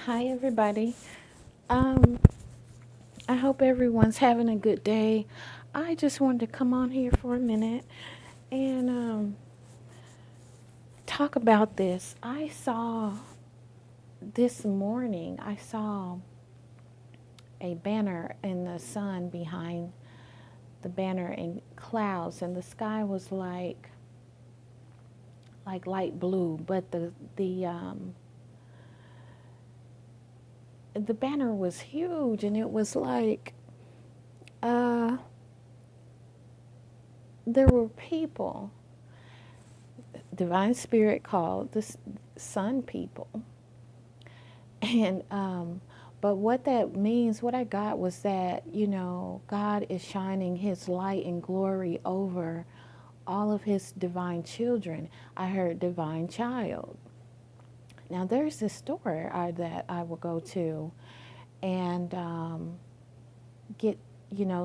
Hi, everybody. Um, I hope everyone's having a good day. I just wanted to come on here for a minute and talk about this. I saw this morning, I saw a banner in the sun behind the banner in clouds, and the sky was like light blue, but the banner was huge, and it was like uh, there were people. Divine Spirit called the Sun people, and but what that means, what I got was that God is shining His light and glory over all of His divine children. I heard divine child. Now there's this store that I will go to and get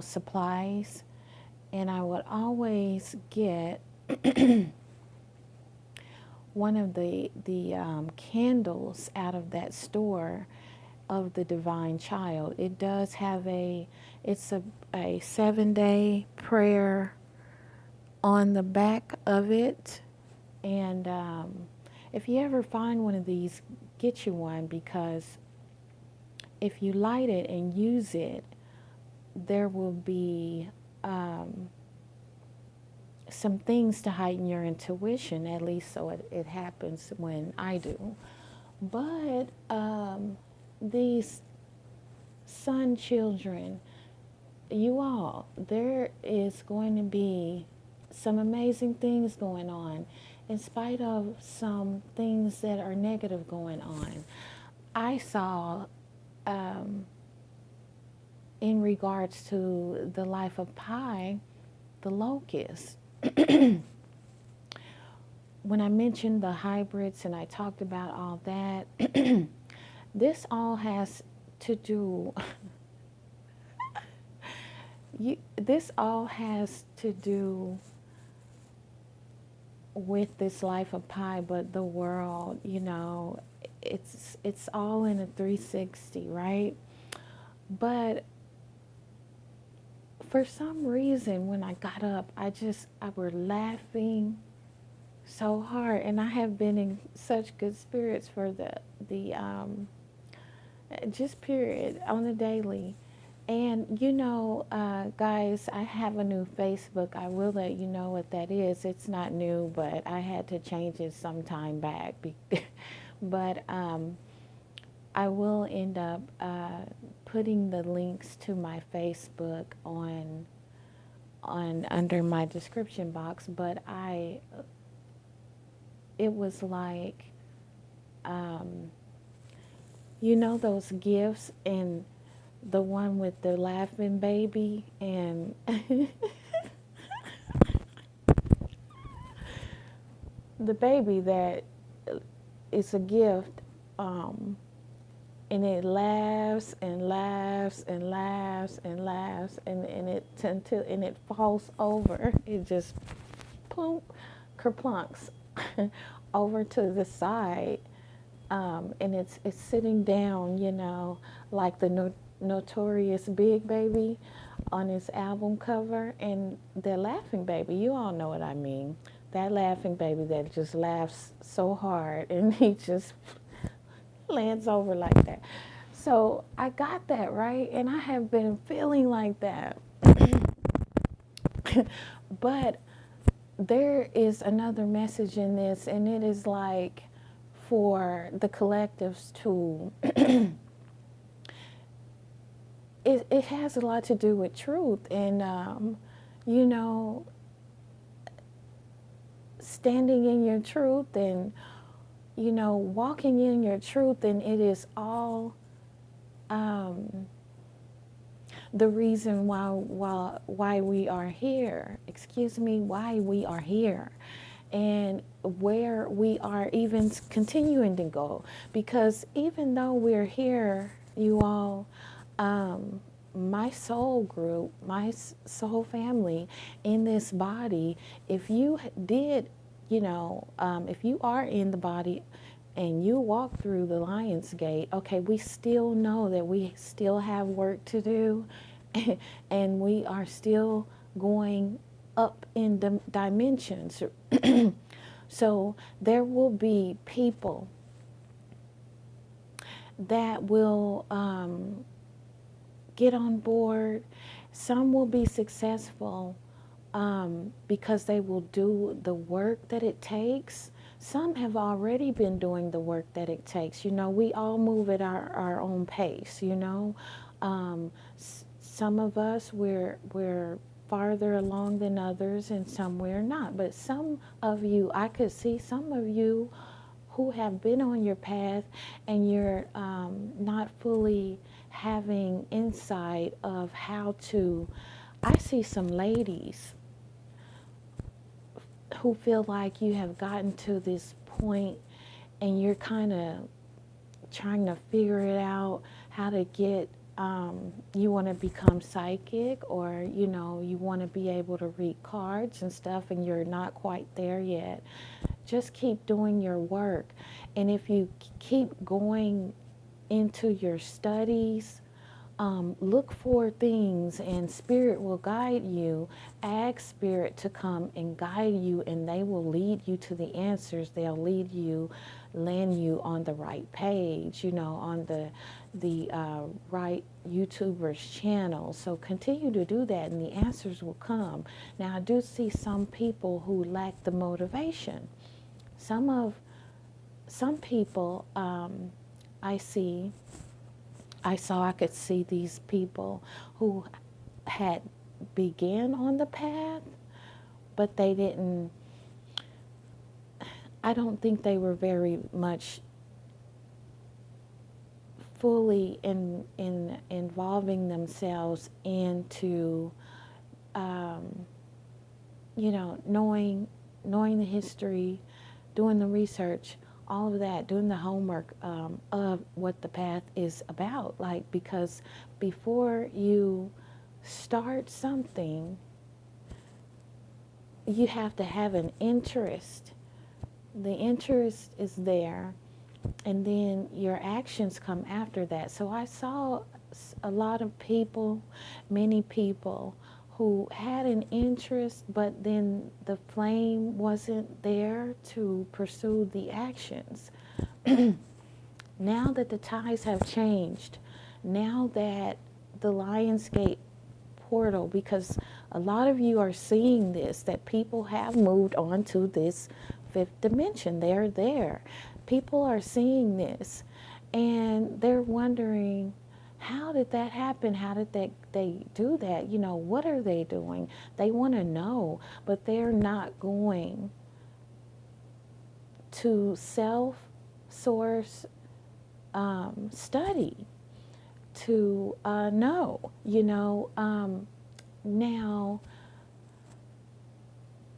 supplies, and I would always get one of the candles out of that store of the divine child. It does have it's a 7-day prayer on the back of it, and if you ever find one of these, get you one, because if you light it and use it, there will be some things to heighten your intuition, at least so it happens when I do. But these sun children, you all, there is going to be some amazing things going on in spite of some things that are negative going on. I saw in regards to the life of Pi, the locust. When I mentioned the hybrids and I talked about all that, this all has to do, this all has to do with this life of Pi, but the world, it's all in a 360, right? But for some reason, when I got up, I were laughing so hard, and I have been in such good spirits for the just period on the daily. And guys, I have a new Facebook. I will let you know what that is. It's not new, but I had to change it some time back. But I will end up putting the links to my Facebook on under my description box. But it was like, those gifts, and the one with the laughing baby, and the baby that is a gift, and it laughs and laughs and laughs and laughs, and it falls over. It just plunk, kerplunks over to the side, and it's sitting down, like the Notorious Big Baby on his album cover, and the laughing baby. You all know what I mean. That laughing baby that just laughs so hard, and he just lands over like that. So I got that, right, and I have been feeling like that. But there is another message in this, and it is like for the collectives to it has a lot to do with truth, and standing in your truth, and walking in your truth, and it is all the reason why we are here. Excuse me, why we are here, and where we are even continuing to go. Because even though we're here, you all, my soul group, my soul family in this body, if you did, if you are in the body and you walk through the Lion's Gate, okay, we still know that we still have work to do, and we are still going up in the dimensions. So there will be people that will get on board. Some will be successful because they will do the work that it takes. Some have already been doing the work that it takes. You know, we all move at our own pace, you know. Some of us, we're farther along than others, and some we're not. But some of you, I could see some of you who have been on your path, and you're not fully having insight of how to. I see some ladies who feel like you have gotten to this point and you're kind of trying to figure it out, how to get, you want to become psychic, or, you know, you want to be able to read cards and stuff, and you're not quite there yet. Just keep doing your work. And if you keep going into your studies, look for things, and Spirit will guide you. Ask Spirit to come and guide you, and they will lead you to the answers. They'll lead you, land you on the right page, you know, on the right YouTuber's channel. So continue to do that, and the answers will come. Now, I do see some people who lack the motivation. Some people I could see these people who had began on the path, but they didn't, I don't think they were very much fully involving themselves into, you know, knowing the history, doing the research, all of that, doing the homework of what the path is about. Like, because before you start something, you have to have an interest. The interest is there, and then your actions come after that. So I saw a lot of people, many people, who had an interest, but then the flame wasn't there to pursue the actions. Now that the tides have changed, now that the Lionsgate portal, because a lot of you are seeing this, that people have moved on to this fifth dimension. They're there. People are seeing this, and they're wondering, how did that happen? How did they do that? You know, what are they doing? They want to know, but they're not going to self-source study to know, you know. Now,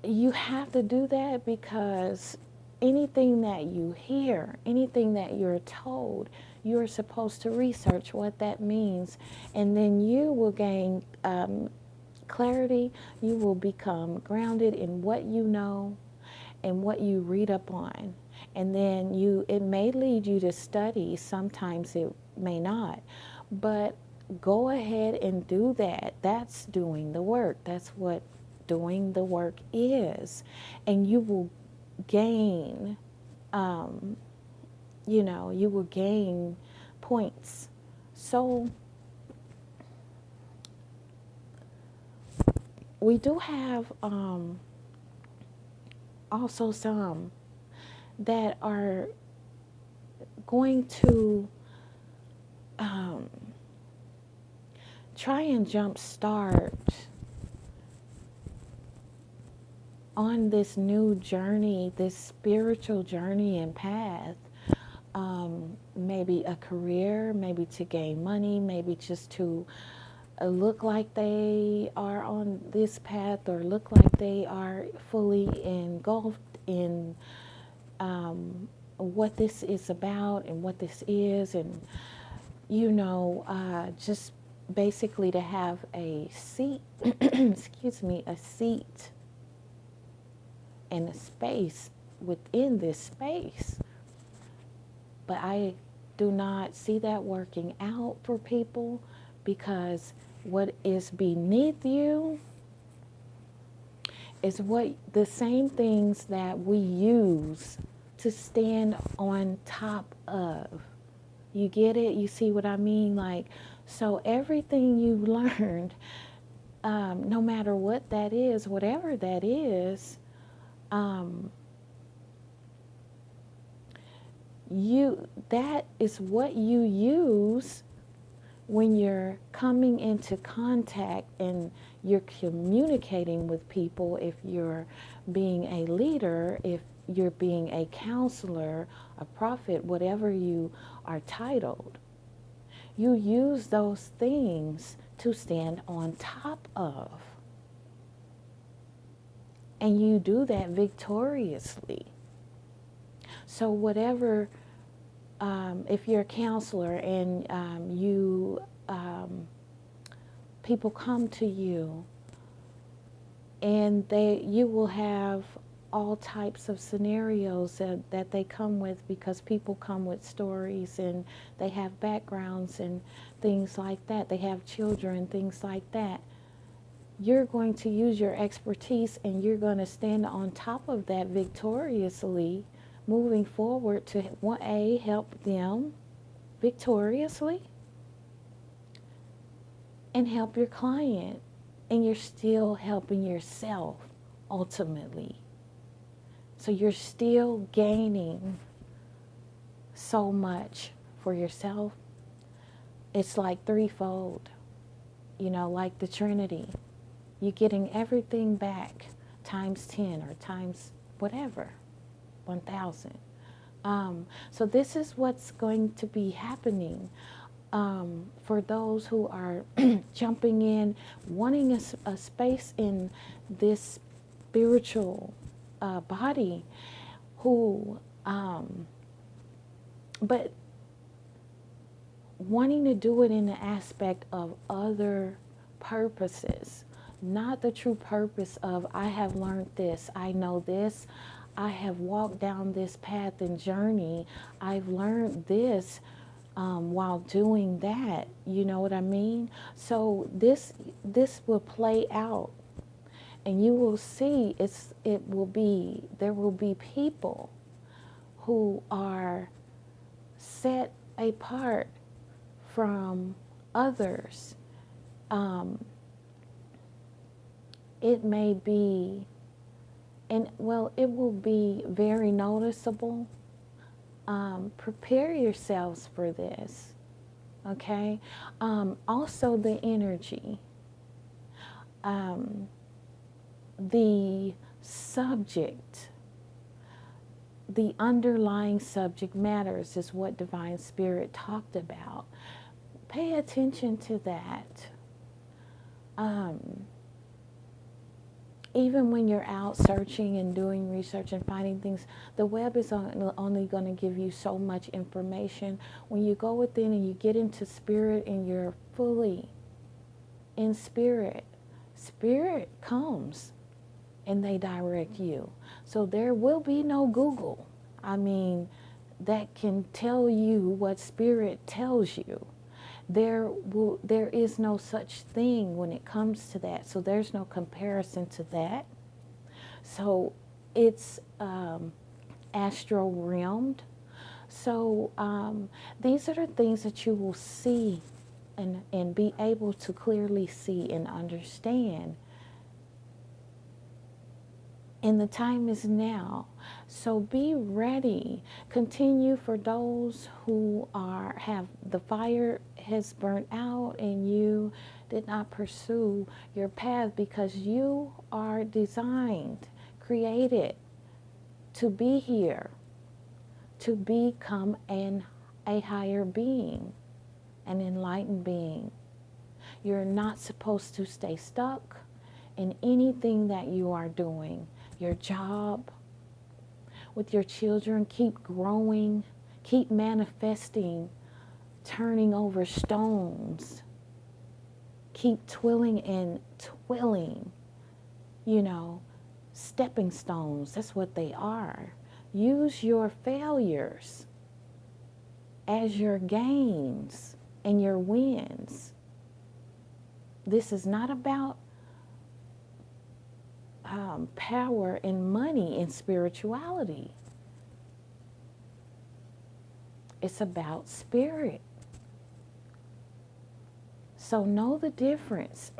you have to do that, because anything that you hear, anything that you're told, you're supposed to research what that means, and then you will gain clarity. You will become grounded in what you know and what you read up on, and then it may lead you to study. Sometimes it may not, but go ahead and do that. That's doing the work. That's what doing the work is, and you will gain, you know, you will gain points. So we do have also some that are going to try and jumpstart on this new journey, this spiritual journey and path. Maybe a career, maybe to gain money, maybe just to look like they are on this path, or look like they are fully engulfed in what this is about and what this is, and, you know, just basically to have a seat, excuse me, a seat and a space within this space. But I do not see that working out for people, because what is beneath you is what the same things that we use to stand on top of. You get it? You see what I mean? Like, so everything you've learned, no matter what that is, whatever that is, that is what you use when you're coming into contact and you're communicating with people. If you're being a leader, if you're being a counselor, a prophet, whatever you are titled, you use those things to stand on top of. And you do that victoriously. So whatever, if you're a counselor and people come to you, and you will have all types of scenarios that they come with, because people come with stories and they have backgrounds and things like that. They have children, things like that. You're going to use your expertise and you're going to stand on top of that victoriously, moving forward to help them victoriously and help your client. And you're still helping yourself ultimately. So you're still gaining so much for yourself. It's like threefold, like the Trinity. You're getting everything back times 10 or times whatever, 1,000. So this is what's going to be happening for those who are jumping in, wanting a space in this spiritual body, but wanting to do it in the aspect of other purposes, not the true purpose of, I have learned this, I know this, I have walked down this path and journey, I've learned this while doing that, you know what I mean? So this will play out, and you will see there will be people who are set apart from others. It may be, it will be very noticeable. Prepare yourselves for this, okay? Also the energy. The subject, the underlying subject matters is what Divine Spirit talked about. Pay attention to that. Even when you're out searching and doing research and finding things, the web is only going to give you so much information. When you go within and you get into spirit and you're fully in spirit, spirit comes and they direct you. So there will be no Google, that can tell you what spirit tells you. There is no such thing when it comes to that. So there's no comparison to that. So it's astral realmed. So these are the things that you will see and be able to clearly see and understand. And the time is now. So be ready. Continue for those who have the fire has burnt out and you did not pursue your path, because you are designed, created to be here, to become a higher being, an enlightened being. You're not supposed to stay stuck in anything that you are doing. Your job, with your children, keep growing, keep manifesting, turning over stones, keep twirling and twirling, stepping stones. That's what they are. Use your failures as your gains and your wins. This is not about power and money and spirituality. It's about spirit. So know the difference.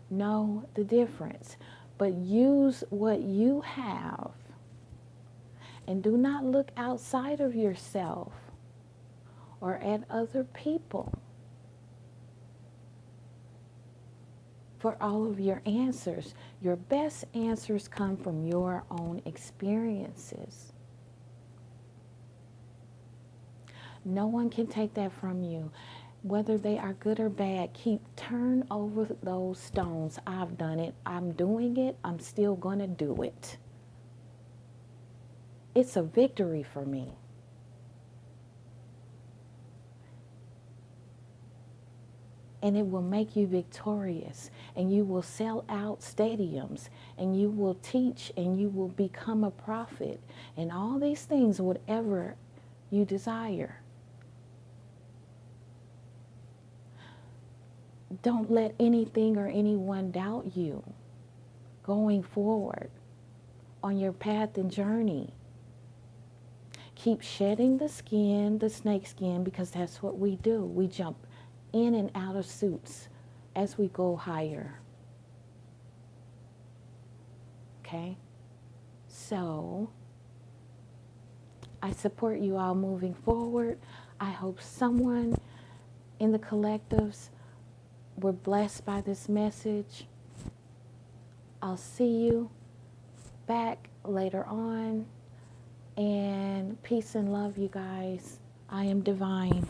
Know the difference. But use what you have. And do not look outside of yourself or at other people for all of your answers. Your best answers come from your own experiences. No one can take that from you. Whether they are good or bad, turn over those stones. I've done it. I'm doing it. I'm still going to do it. It's a victory for me. And it will make you victorious. And you will sell out stadiums. And you will teach. And you will become a prophet. And all these things, whatever you desire. Don't let anything or anyone doubt you going forward on your path and journey. Keep shedding the skin, the snake skin, because that's what we do. We jump in and out of suits as we go higher. Okay? So, I support you all moving forward. I hope someone in the collectives were blessed by this message. I'll see you back later on. And peace and love, you guys. I am divine.